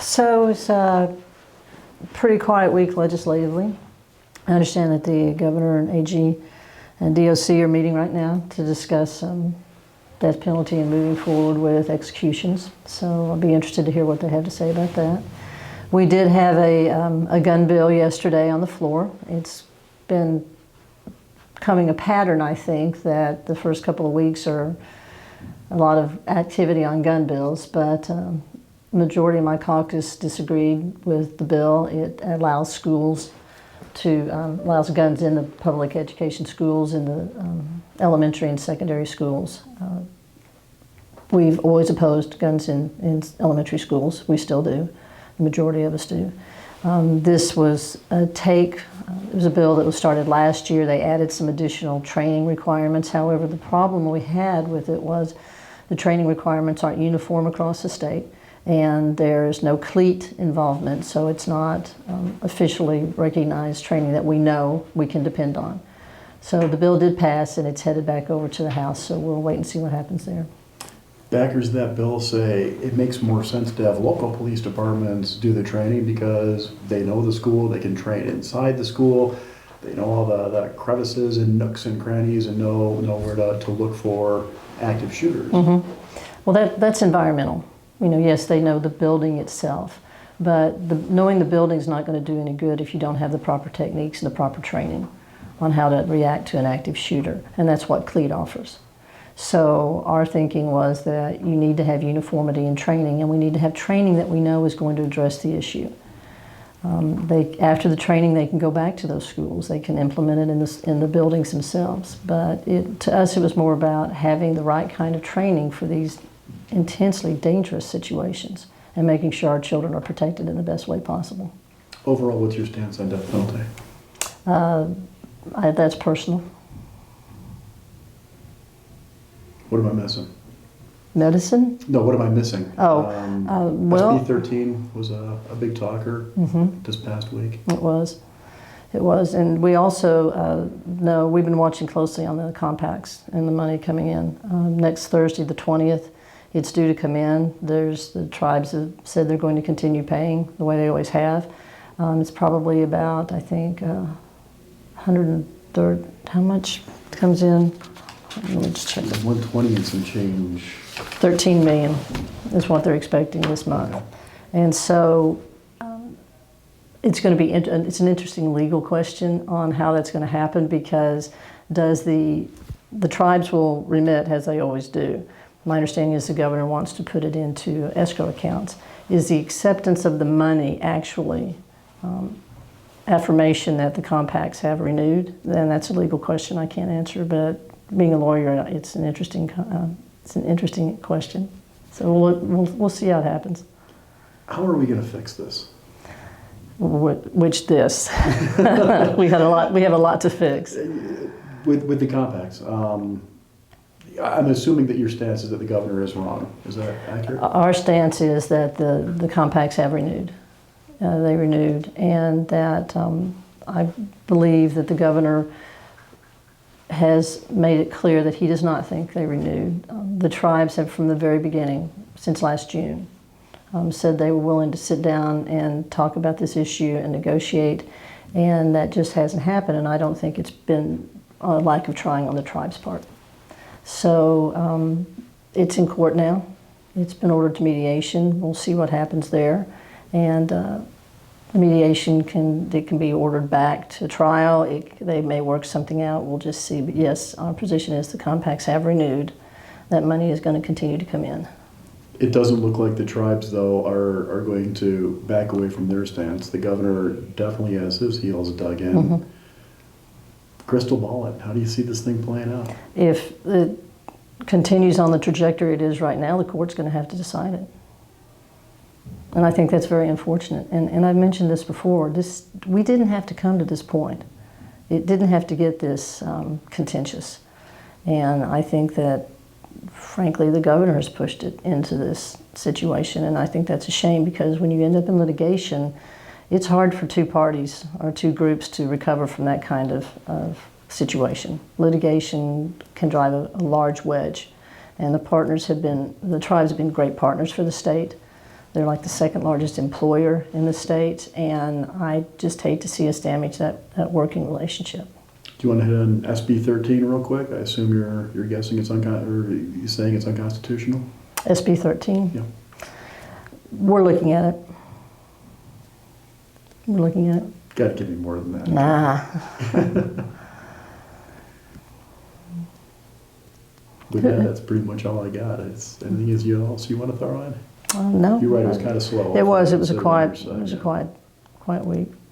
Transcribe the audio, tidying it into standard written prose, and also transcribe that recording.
So it's a pretty quiet week legislatively. I understand that the governor and AG and DOC are meeting right now to discuss death penalty and moving forward with executions. So I'll be interested to hear what they have to say about that. We did have a gun bill yesterday on the floor. It's been becoming a pattern, I think, that the first couple of weeks are a lot of activity on gun bills, but the majority of my caucus disagreed with the bill. It allows schools to, allows guns in the public education schools, in the elementary and secondary schools. We've always opposed guns in elementary schools. We still do. The majority of us do. This was it was a bill that was started last year. They added some additional training requirements. However, the problem we had with it was the training requirements aren't uniform across the state, and there's no cleat involvement, so it's not officially recognized training that we know we can depend on. So the bill did pass, and it's headed back over to the House, so we'll wait and see what happens there. Backers of that bill say it makes more sense to have local police departments do the training because they know the school, they can train inside the school, they know all the crevices and nooks and crannies and know where to look for active shooters. Mm-hmm. Well, that's environmental. You know, yes, they know the building itself, but knowing the building is not going to do any good if you don't have the proper techniques and the proper training on how to react to an active shooter, and that's what CLEAT offers. So our thinking was that you need to have uniformity in training, and we need to have training that we know is going to address the issue. After the training, they can go back to those schools. They can implement it in the buildings themselves. But to us, it was more about having the right kind of training for these intensely dangerous situations and making sure our children are protected in the best way possible. Overall, what's your stance on death penalty? That's personal. What am I missing? Medicine? No, what am I missing? Oh, well, SB 13 was a big talker this past week. It was. It was. And we also know, we've been watching closely on the compacts and the money coming in. Next Thursday, the 20th, it's due to come in. The tribes have said they're going to continue paying the way they always have. It's probably about, I think, 130, how much comes in? Let me just check. 120 and some change. 13 million is what they're expecting this month. And so it's going to be, it's an interesting legal question on how that's going to happen, because does the tribes will remit as they always do. My understanding is the governor wants to put it into escrow accounts. Is the acceptance of the money actually affirmation that the compacts have renewed? Then that's a legal question I can't answer, but being a lawyer, it's an interesting question. So we'll see how it happens. How are we going to fix this? Which this? We have a lot to fix. With the compacts, I'm assuming that your stance is that the governor is wrong. Is that accurate? Our stance is that the compacts have renewed. They renewed, and that I believe that the governor has made it clear that he does not think they renewed. The tribes have, from the very beginning, since last June, said they were willing to sit down and talk about this issue and negotiate, and that just hasn't happened, and I don't think it's been a lack of trying on the tribe's part. So it's in court now. It's been ordered to mediation. We'll see what happens there, and mediation can be ordered back to trial. They may work something out. We'll just see. But yes, our position is the compacts have renewed. That money is going to continue to come in. It doesn't look like the tribes, though, are going to back away from their stance. The governor definitely has his heels dug in. Crystal ball it. How do you see this thing playing out? If it continues on the trajectory it is right now, the court's going to have to decide it. And I think that's very unfortunate. And I've mentioned this before. We didn't have to come to this point. It didn't have to get this contentious. And I think that, frankly, the governor has pushed it into this situation. And I think that's a shame, because when you end up in litigation, it's hard for two parties or two groups to recover from that kind of situation. Litigation can drive a large wedge. And the tribes have been great partners for the state. They're like the second largest employer in the state, and I just hate to see us damage that working relationship. Do you want to hit on SB 13 real quick? I assume you're guessing it's or you're saying it's unconstitutional? SB 13? Yeah. We're looking at it. We're looking at it. Got to give me more than that. Nah. With that, that's pretty much all I got. Anything else you want to throw in? No. You're right, it was kind of slow. It was a Considering quiet, your side, it was a yeah. quiet week.